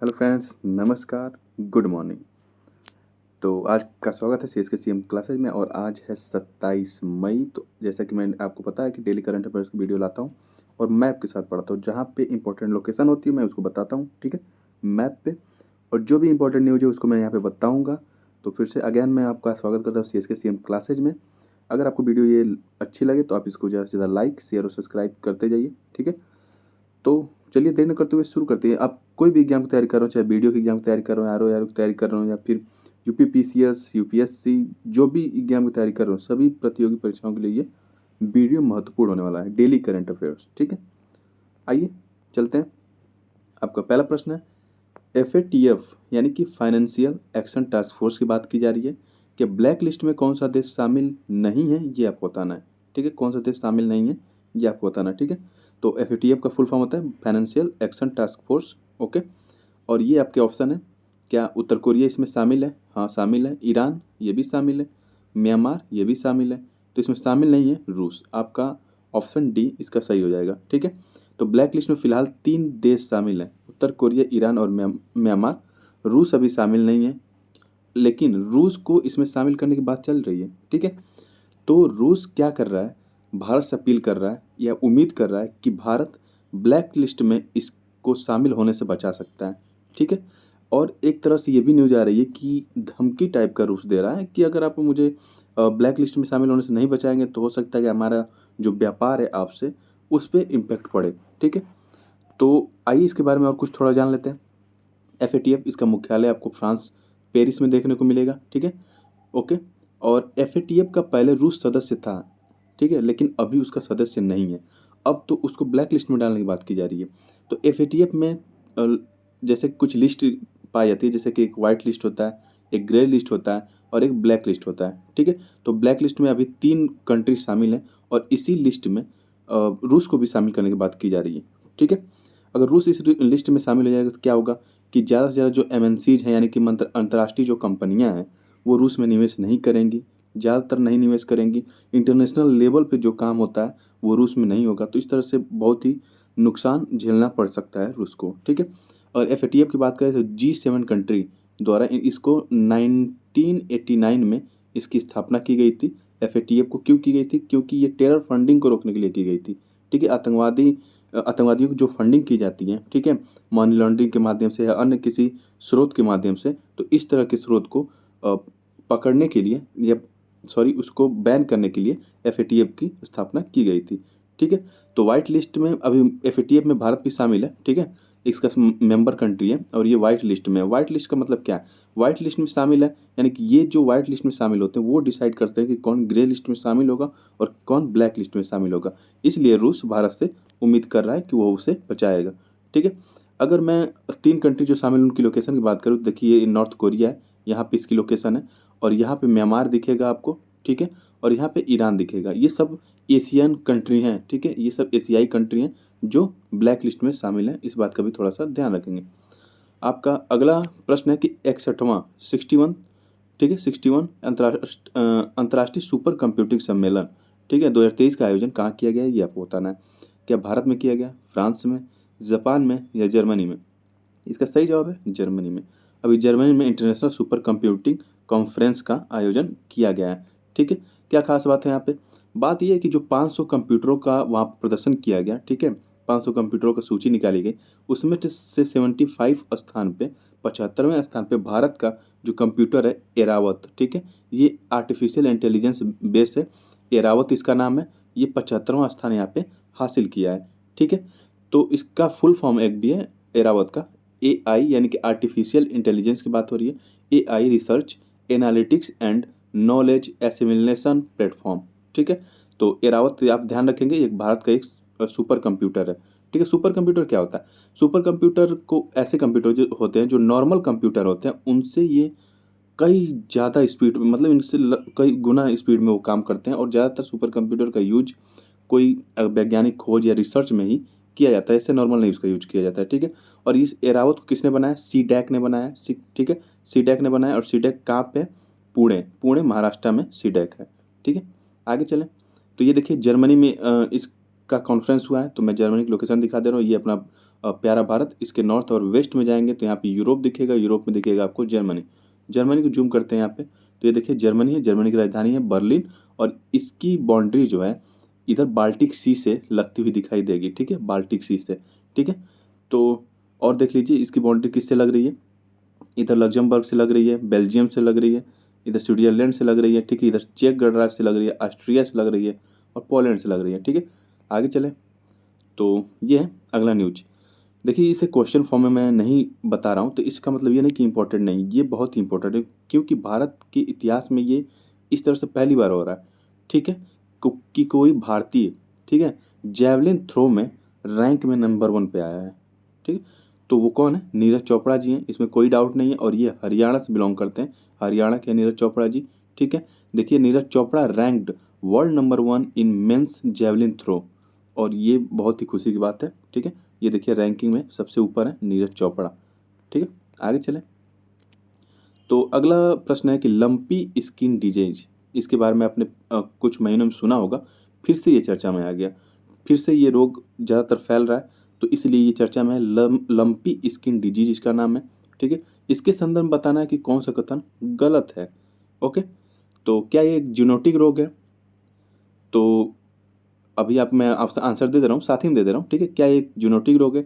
Hello friends, नमस्कार, good morning. तो आज का स्वागत है सीएस के सीएम क्लासेज में और आज है 27 मई। तो जैसा कि मैंने आपको पता है कि डेली करंट अफेयर्स की वीडियो लाता हूँ और मैप के साथ पढ़ाता हूँ। जहाँ पे इंपॉर्टेंट लोकेशन होती है मैं उसको बताता हूँ, ठीक है, मैप पे। और जो भी इंपॉर्टेंट न्यूज़ है उसको मैं यहाँ पे बताऊँगा। तो फिर से अगेन मैं आपका स्वागत करता हूँ सीएस के सीएम क्लासेज में। अगर आपको वीडियो ये अच्छी लगे तो आप इसको ज़्यादा से ज़्यादा लाइक, शेयर और सब्सक्राइब करते जाइए, ठीक है। तो चलिए देर न करते हुए शुरू करते हैं। आप कोई भी एग्जाम की तैयारी कर रहे हो, चाहे वीडियो की एग्जाम की तैयारी कर रहे हो, आर ओ आर की तैयारी कर रहे हो, या फिर यूपी पीसीएस, यूपीएससी, जो भी एग्जाम की तैयारी कर रहे हो, सभी प्रतियोगी परीक्षाओं के लिए ये वीडियो महत्वपूर्ण होने वाला है। डेली करंट अफेयर्स, ठीक है। आइए चलते हैं। आपका पहला प्रश्न है, एफ यानी कि फाइनेंशियल एक्शन टास्क फोर्स की बात की जा रही है कि ब्लैक लिस्ट में कौन सा देश शामिल नहीं है, ये आपको बताना है, ठीक है। कौन सा देश शामिल नहीं है ये आपको बताना है, ठीक है। तो एफ का फुल फॉर्म होता है financial action task force, okay. और ये आपके ऑप्शन है, क्या उत्तर कोरिया इसमें शामिल है? हाँ शामिल है। ईरान ये भी शामिल है। म्यांमार ये भी शामिल है। तो इसमें शामिल नहीं है रूस। आपका ऑप्शन डी इसका सही हो जाएगा, ठीक है। तो ब्लैक लिस्ट में फिलहाल 3 देश शामिल हैं, उत्तर कोरिया, ईरान और म्यांमार। रूस अभी शामिल नहीं है, लेकिन रूस को इसमें शामिल करने की बात चल रही है, ठीक है। तो रूस क्या कर रहा है, भारत से अपील कर रहा है या उम्मीद कर रहा है कि भारत ब्लैक लिस्ट में इसको शामिल होने से बचा सकता है, ठीक है। और एक तरह से ये भी न्यूज आ रही है कि धमकी टाइप का रूस दे रहा है कि अगर आप मुझे ब्लैक लिस्ट में शामिल होने से नहीं बचाएंगे तो हो सकता है कि हमारा जो व्यापार है आपसे उस पर इम्पेक्ट पड़े, ठीक है। तो आइए इसके बारे में और कुछ थोड़ा जान लेते हैं। एफ इसका मुख्यालय आपको फ्रांस, पेरिस में देखने को मिलेगा, ठीक है, ओके। और एफ का पहले रूस सदस्य था, ठीक है, लेकिन अभी उसका सदस्य नहीं है। अब तो उसको ब्लैक लिस्ट में डालने की बात की जा रही है। तो एफ में जैसे कुछ लिस्ट पाई जाती है, जैसे कि एक वाइट लिस्ट होता है, एक ग्रे लिस्ट होता है और एक ब्लैक लिस्ट होता है, ठीक है। तो ब्लैक लिस्ट में अभी 3 कंट्री शामिल हैं और इसी लिस्ट में रूस को भी शामिल करने की बात की जा रही है, ठीक है। अगर रूस इस लिस्ट में शामिल हो जाएगा तो क्या होगा कि ज़्यादा से ज़्यादा जो एमएनसीज हैं, यानी कि अंतर्राष्ट्रीय जो कंपनियां हैं, वो रूस में निवेश नहीं करेंगी, ज़्यादातर नहीं निवेश करेंगी। इंटरनेशनल लेवल पे जो काम होता है वो रूस में नहीं होगा। तो इस तरह से बहुत ही नुकसान झेलना पड़ सकता है रूस को, ठीक है। और एफ की बात करें तो G7 कंट्री द्वारा इसको 1989 में इसकी स्थापना की गई थी। एफ को क्यों की गई थी? क्योंकि ये टेरर फंडिंग को रोकने के लिए की गई थी, ठीक है। आतंकवादियों की जो फंडिंग की जाती है, ठीक है, मनी लॉन्ड्रिंग के माध्यम से या अन्य किसी स्रोत के माध्यम से, तो इस तरह के स्रोत को पकड़ने के लिए या सॉरी उसको बैन करने के लिए एफ की स्थापना की गई थी, ठीक है। तो वाइट लिस्ट में अभी एफ में भारत भी शामिल है, ठीक है, इसका मेंबर कंट्री है। और ये वाइट लिस्ट में, वाइट लिस्ट का मतलब क्या है? वाइट लिस्ट में शामिल है यानी कि ये जो वाइट लिस्ट में शामिल होते हैं वो डिसाइड करते हैं कि कौन ग्रे लिस्ट में शामिल होगा और कौन ब्लैक लिस्ट में शामिल होगा। इसलिए रूस भारत से उम्मीद कर रहा है कि वो उसे बचाएगा, ठीक है। अगर मैं 3 कंट्री जो शामिल उनकी लोकेशन की बात करूँ तो देखिए, ये नॉर्थ कोरिया है, यहाँ पे इसकी लोकेशन है। और यहाँ पे म्यांमार दिखेगा आपको, ठीक है। और यहाँ पे ईरान दिखेगा। ये सब एशियन कंट्री हैं, ठीक है, ये सब एशियाई कंट्री हैं जो ब्लैक लिस्ट में शामिल हैं। इस बात का भी थोड़ा सा ध्यान रखेंगे। आपका अगला प्रश्न है कि 61वां 61, ठीक है, 61 अंतर्राष्ट्रीय सुपर कंप्यूटिंग सम्मेलन, ठीक है, 2023 का आयोजन कहाँ किया गया है ये आपको बताना है। क्या भारत में किया गया, फ्रांस में, जापान में या जर्मनी में? इसका सही जवाब है जर्मनी में। अभी जर्मनी में इंटरनेशनल सुपर कंप्यूटिंग कॉन्फ्रेंस का आयोजन किया गया है, ठीक है। क्या खास बात है यहाँ पे? बात यह है कि जो 500 कंप्यूटरों का वहाँ प्रदर्शन किया गया, ठीक है, 500 कंप्यूटरों का सूची निकाली गई, उसमें से 75 स्थान पे, 75वें स्थान पे भारत का जो कंप्यूटर है एरावत, ठीक है, ये आर्टिफिशियल इंटेलिजेंस बेस है, एरावत इसका नाम है। ये 75वां स्थान यहाँ पे हासिल किया है, ठीक है। तो इसका फुल फॉर्म एक भी है एरावत का, AI यानी कि आर्टिफिशियल इंटेलिजेंस की बात हो रही है, AI research analytics and knowledge assimilation platform, ठीक है। तो एरावत आप ध्यान रखेंगे, एक भारत का एक सुपर कंप्यूटर है, ठीक है। सुपर कंप्यूटर क्या होता है? सुपर कंप्यूटर को ऐसे कंप्यूटर जो होते हैं, जो नॉर्मल कंप्यूटर होते हैं उनसे ये कई ज़्यादा स्पीड में, मतलब इनसे कई गुना स्पीड में वो काम करते हैं। और ज़्यादातर सुपर कंप्यूटर का यूज कोई वैज्ञानिक खोज या रिसर्च में ही किया जाता है, इससे नॉर्मल नहीं उसका यूज किया जाता है, ठीक है। और इस एरावत को किसने बनाया? सीडैक ने बनाया, ठीक है, सीडैक ने बनाया। और सीडैक कहाँ पे? पुणे, पुणे महाराष्ट्र में सीडैक है, ठीक है। आगे चलें तो ये देखिए जर्मनी में इसका कॉन्फ्रेंस हुआ है। तो मैं जर्मनी की लोकेशन दिखा दे रहा हूँ। ये अपना प्यारा भारत। इसके नॉर्थ और वेस्ट में जाएंगे तो यहाँ पे यूरोप दिखेगा, यूरोप में दिखेगा आपको जर्मनी। जर्मनी को जूम करते हैं यहाँ पे, तो ये देखिए जर्मनी है, जर्मनी की राजधानी है बर्लिन, और इसकी बाउंड्री जो है इधर बाल्टिक सी से लगती हुई दिखाई देगी, ठीक है, बाल्टिक सी से, ठीक है। तो और देख लीजिए इसकी बाउंड्री किससे लग रही है, इधर लग्जमबर्ग से लग रही है, बेल्जियम से लग रही है, इधर स्विट्जरलैंड से लग रही है, ठीक है, इधर चेक गणराज्य से लग रही है, ऑस्ट्रिया से लग रही है, और पोलैंड से लग रही है, ठीक है। आगे चलें तो ये है अगला न्यूज। देखिए इसे क्वेश्चन फॉर्म में मैं नहीं बता रहा हूँ, तो इसका मतलब ये नहीं कि इम्पोर्टेंट नहीं, ये बहुत ही इंपॉर्टेंट है, क्योंकि भारत के इतिहास में ये इस तरह से पहली बार हो रहा है, ठीक है, कि कोई भारतीय, ठीक है, जैवलिन थ्रो में रैंक में नंबर 1 पे आया है, ठीक है। तो वो कौन है, नीरज चोपड़ा जी हैं, इसमें कोई डाउट नहीं है, और ये हरियाणा से बिलोंग करते हैं, हरियाणा के नीरज चोपड़ा जी, ठीक है। देखिए Neeraj Chopra ranked world number 1 in men's javelin throw, और ये बहुत ही खुशी की बात है, ठीक है। ये देखिए रैंकिंग में सबसे ऊपर है नीरज चोपड़ा, ठीक है। आगे चलें तो अगला प्रश्न है कि लंपी स्किन डिजीज, इसके बारे में आपने कुछ महीनों में सुना होगा, फिर से ये चर्चा में आ गया, फिर से ये रोग ज़्यादातर फैल रहा है, तो इसलिए ये चर्चा में है। लंपी स्किन डिजीज इसका नाम है, ठीक है। इसके संदर्भ में बताना है कि कौन सा कथन गलत है, ओके। तो क्या ये एक जीनोटिक रोग है, तो अभी आप मैं आपसे आंसर दे दे रहा हूँ, साथ ही में दे दे रहा हूँ, ठीक है। क्या ये एक जूनोटिक रोग है,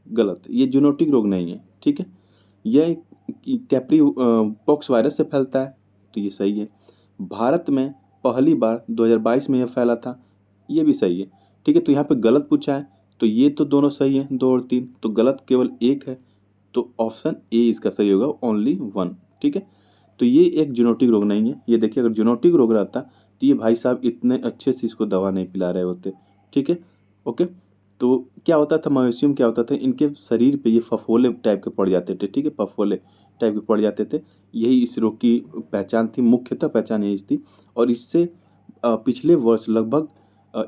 गलत, ये जूनोटिक रोग नहीं है, ठीक है। यह एक कैप्री पॉक्स वायरस से फैलता है, तो ये सही है। भारत में पहली बार 2022 में यह फैला था, ये भी सही है, ठीक है। तो यहाँ पे गलत पूछा है, तो ये तो दोनों सही है, 2 और 3, तो गलत केवल एक है, तो ऑप्शन ए इसका सही होगा, ओनली 1, ठीक है। तो ये एक जूनोटिक रोग नहीं है। ये देखिए अगर जूनोटिक रोग रहता तो ये भाई साहब इतने अच्छे से इसको दवा नहीं पिला रहे होते, ठीक है, ओके। तो क्या होता था, मवेशियों में क्या होता था, इनके शरीर पे ये फफोले टाइप के पड़ जाते थे, ठीक है, फफोले टाइप के पड़ जाते थे। यही इस रोग की पहचान थी, मुख्यतः पहचान यही थी। और इससे पिछले वर्ष लगभग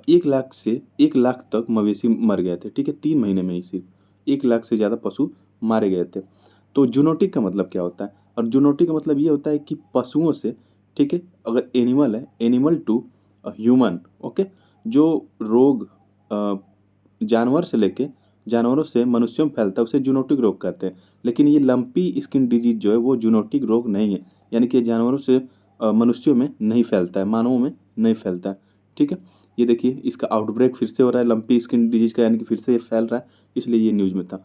1 लाख से 1 लाख तक मवेशी मर गए थे, ठीक है, 3 महीने में ही सिर्फ 1 लाख से ज़्यादा पशु मारे गए थे। तो जूनोटिक का मतलब क्या होता है, और जूनोटिक का मतलब ये होता है कि पशुओं से, ठीक है, अगर एनिमल है, एनिमल टू ह्यूमन, ओके, जो रोग जानवर से लेके जानवरों से मनुष्यों में फैलता है उसे जूनोटिक रोग कहते हैं। लेकिन ये लंपी स्किन डिजीज जो है वो जूनोटिक रोग नहीं है, यानी कि जानवरों से मनुष्यों में नहीं फैलता है, मानवों में नहीं फैलता है, ठीक है। ये देखिए इसका आउटब्रेक फिर से हो रहा है लंपी स्किन डिजीज का, यानी कि फिर से ये फैल रहा है, इसलिए ये न्यूज़ में था।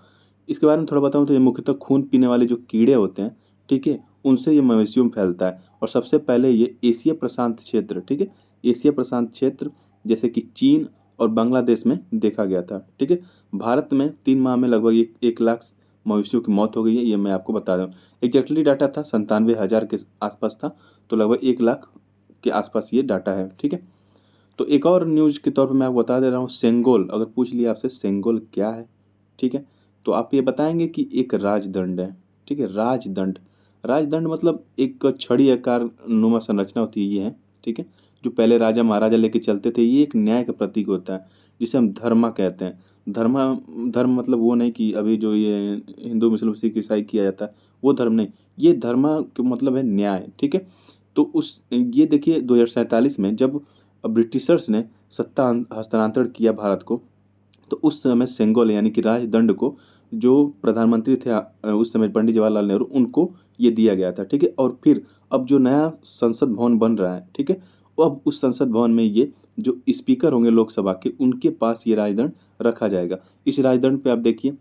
इसके बारे में थोड़ा बताऊँ तो ये मुख्यतः खून पीने वाले जो कीड़े होते हैं, ठीक है, उनसे ये मवेशियों में फैलता है। और सबसे पहले ये एशिया प्रशांत क्षेत्र, ठीक है, एशिया प्रशांत क्षेत्र जैसे कि चीन और बांग्लादेश में देखा गया था, ठीक है। भारत में 3 माह में लगभग 1 लाख मवेशियों की मौत हो गई है, ये मैं आपको बता दूँ। एग्जैक्टली डाटा था 97,000 के आसपास था, तो लगभग 1 लाख के आसपास ये डाटा है, ठीक है। तो एक और न्यूज़ के तौर पर मैं आपको बता दे रहा हूँ, सेंगोल, अगर पूछ लिया आपसे सेंगोल क्या है, ठीक है, तो आप ये बताएंगे कि एक राजदंड है, ठीक है, राजदंड। राजदंड मतलब एक छड़ी आकार नुमा संरचना होती है, ये है, ठीक है, जो पहले राजा महाराजा लेके चलते थे। ये एक न्याय का प्रतीक होता है, जिसे हम धर्मा कहते हैं। धर्मा, धर्म मतलब वो नहीं कि अभी जो ये हिंदू मुस्लिम सिख ईसाई किया जाता है वो धर्म नहीं, ये धर्मा का मतलब है न्याय, ठीक है। तो उस ये देखिए 2047 में जब ब्रिटिशर्स ने सत्ता हस्तांतरण किया भारत को, तो उस समय सेंगोल यानी कि राजदंड को जो प्रधानमंत्री थे उस समय पंडित जवाहरलाल नेहरू, उनको ये दिया गया था, ठीक है। और फिर अब जो नया संसद भवन बन रहा है, ठीक है, वो अब उस संसद भवन में ये जो स्पीकर होंगे लोकसभा के, उनके पास ये राजदंड रखा जाएगा। इस राजदंड पे आप देखिए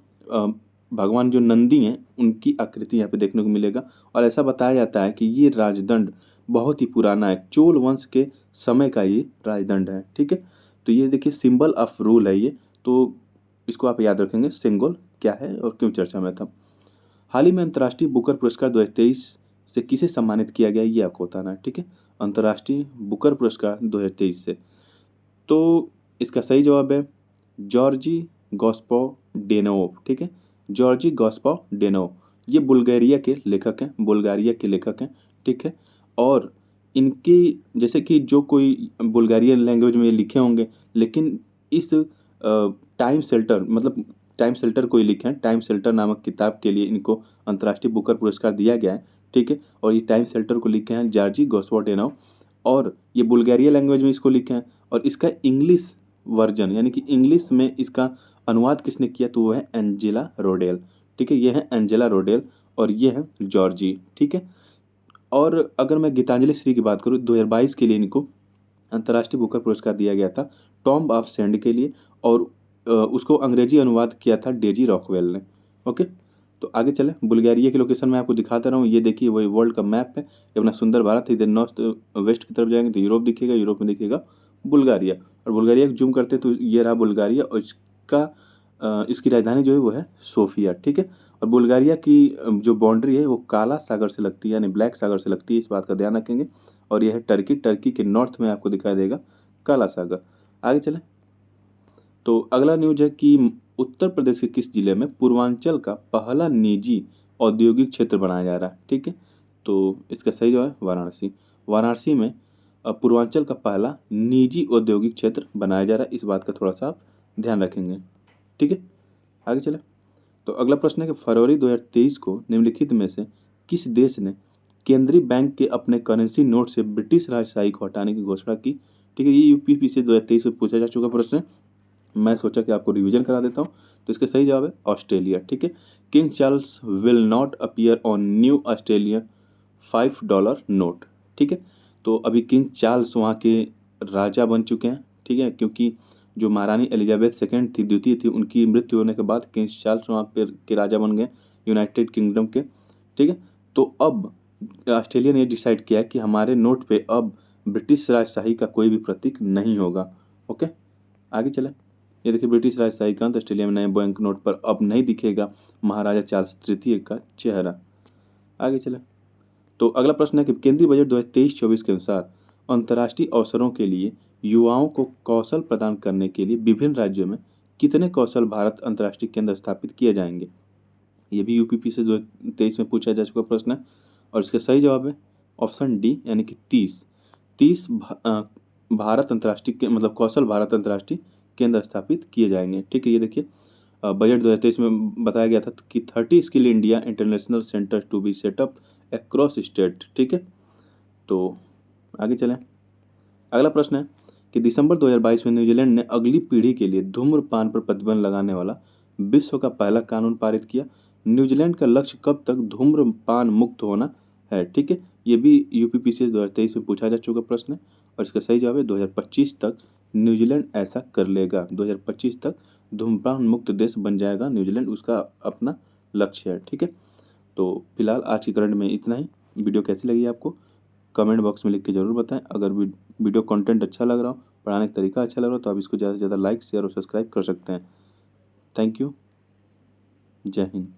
भगवान जो नंदी हैं उनकी आकृति यहाँ पे देखने को मिलेगा। और ऐसा बताया जाता है कि ये राजदंड बहुत ही पुराना है, चोल वंश के समय का ये राजदंड है, ठीक है। तो ये देखिए सिंबल ऑफ रूल है ये, तो इसको आप याद रखेंगे सेंगोल क्या है और क्यों चर्चा में था। हाल ही में अंतर्राष्ट्रीय बुकर पुरस्कार 2023 से किसे सम्मानित किया गया ये आपको बताना है, ठीक है, अंतर्राष्ट्रीय बुकर पुरस्कार 2023 से। तो इसका सही जवाब है जॉर्जी गॉस्पो डेनोव, ठीक है, जॉर्जी गॉस्पो डेनोव। ये बुल्गारिया के लेखक हैं, बुल्गारिया के लेखक हैं, ठीक है। और इनके जैसे कि जो कोई बुल्गारियन लैंग्वेज में ये लिखे होंगे, लेकिन इस टाइम शेल्टर मतलब टाइम शेल्टर को ही लिखे हैं, टाइम शेल्टर नामक किताब के लिए इनको अंतर्राष्ट्रीय बुकर पुरस्कार दिया गया है, ठीक है। और ये टाइम शेल्टर को लिखे हैं जॉर्जी गॉस्पो डेनोव, और ये बुल्गारिया लैंग्वेज में इसको लिखे हैं। और इसका इंग्लिश वर्जन यानी कि इंग्लिश में इसका अनुवाद किसने किया, तो वो है एंजेला रोडेल। ठीक है, ये है एंजेला रोडेल और ये है जॉर्जी। ठीक है, और अगर मैं गीतांजलि श्री की बात करूँ, 2022 के लिए इनको अंतर्राष्ट्रीय बुकर पुरस्कार दिया गया था टॉम्ब ऑफ सैंड के लिए, और उसको अंग्रेजी अनुवाद किया था डेजी रॉकवेल ने। ओके, तो आगे चलें। बुल्गारिया की लोकेशन मैं आपको दिखाता रहा हूँ। ये देखिए, वही वर्ल्ड का मैप है, ये अपना सुंदर भारत है। इधर नॉर्थ वेस्ट की तरफ जाएंगे तो यूरोप दिखेगा, यूरोप में दिखेगा बुल्गारिया, और बुल्गारिया को जूम करते हैं तो ये रहा बुल्गारिया, और इसकी राजधानी जो है वो है सोफिया। ठीक है, और बुल्गारिया की जो बाउंड्री है वो काला सागर से लगती है, यानी ब्लैक सागर से लगती है, इस बात का ध्यान रखेंगे। और यह है टर्की, टर्की के नॉर्थ में आपको दिखाई देगा काला सागर। आगे चलें, तो अगला न्यूज है कि उत्तर प्रदेश के किस जिले में पूर्वांचल का पहला निजी औद्योगिक क्षेत्र बनाया जा रहा है। ठीक है, तो इसका सही जवाब है वाराणसी। वाराणसी में पूर्वांचल का पहला निजी औद्योगिक क्षेत्र बनाया जा रहा है, इस बात का थोड़ा सा आप ध्यान रखेंगे। ठीक है, आगे चलें। तो अगला प्रश्न है कि फरवरी 2023 को निम्नलिखित में से किस देश ने केंद्रीय बैंक के अपने करेंसी नोट से ब्रिटिश राजशाही को हटाने की घोषणा की। ठीक है, ये यूपीपीसी 2023 में पूछा जा चुका प्रश्न है, मैं सोचा कि आपको रिवीजन करा देता हूँ। तो इसका सही जवाब है ऑस्ट्रेलिया। ठीक है, king Charles will not appear on new Australia $5 note. ठीक है, तो अभी किंग चार्ल्स वहाँ के राजा बन चुके हैं। ठीक है, क्योंकि जो महारानी एलिजाबेथ सेकेंड थी, द्वितीय थी, उनकी मृत्यु होने के बाद किंग चार्ल्स वहाँ पर के राजा बन गए यूनाइटेड किंगडम के। ठीक है, तो अब ऑस्ट्रेलिया ने डिसाइड किया कि हमारे नोट पे अब ब्रिटिश राजशाही का कोई भी प्रतीक नहीं होगा। ओके, आगे चले। ये देखिए, ब्रिटिश राजशाही का अंत, ऑस्ट्रेलिया में नए बैंक नोट पर अब नहीं दिखेगा महाराजा चार्ल्स तृतीय का चेहरा। आगे चले, तो अगला प्रश्न है कि केंद्रीय बजट 2023-24 के अनुसार अंतर्राष्ट्रीय अवसरों के लिए युवाओं को कौशल प्रदान करने के लिए विभिन्न राज्यों में कितने कौशल भारत अंतर्राष्ट्रीय केंद्र स्थापित किए जाएंगे। ये भी यूपीपी से 2023 में पूछा जा चुका प्रश्न है, और इसका सही जवाब है ऑप्शन डी, यानी कि 30 भारत अंतर्राष्ट्रीय मतलब कौशल भारत अंतर्राष्ट्रीय केंद्र स्थापित किए जाएंगे। ठीक है, ये देखिए, बजट 2023 में बताया गया था कि 30 skill India international centre to be set up across state. ठीक है, तो आगे चलें। अगला प्रश्न है कि दिसंबर 2022 में न्यूजीलैंड ने अगली पीढ़ी के लिए धूम्रपान पर प्रतिबंध लगाने वाला विश्व का पहला कानून पारित किया। न्यूजीलैंड का लक्ष्य कब तक धूम्रपान मुक्त होना है। ठीक है, ये भी यूपीपीसीएस 2023 में पूछा जा चुका प्रश्न है, और इसका सही जवाब है 2025 तक न्यूजीलैंड ऐसा कर लेगा। 2025 तक धूम्रपान मुक्त देश बन जाएगा न्यूजीलैंड, उसका अपना लक्ष्य है। ठीक है, तो फिलहाल आज की करंट में इतना ही। वीडियो कैसी लगी आपको कमेंट बॉक्स में लिख के ज़रूर बताएं। अगर वीडियो कंटेंट अच्छा लग रहा हो, पढ़ाने का तरीका अच्छा लग रहा हो, तो आप इसको ज़्यादा से ज़्यादा लाइक शेयर और सब्सक्राइब कर सकते हैं। थैंक यू, जय हिंद।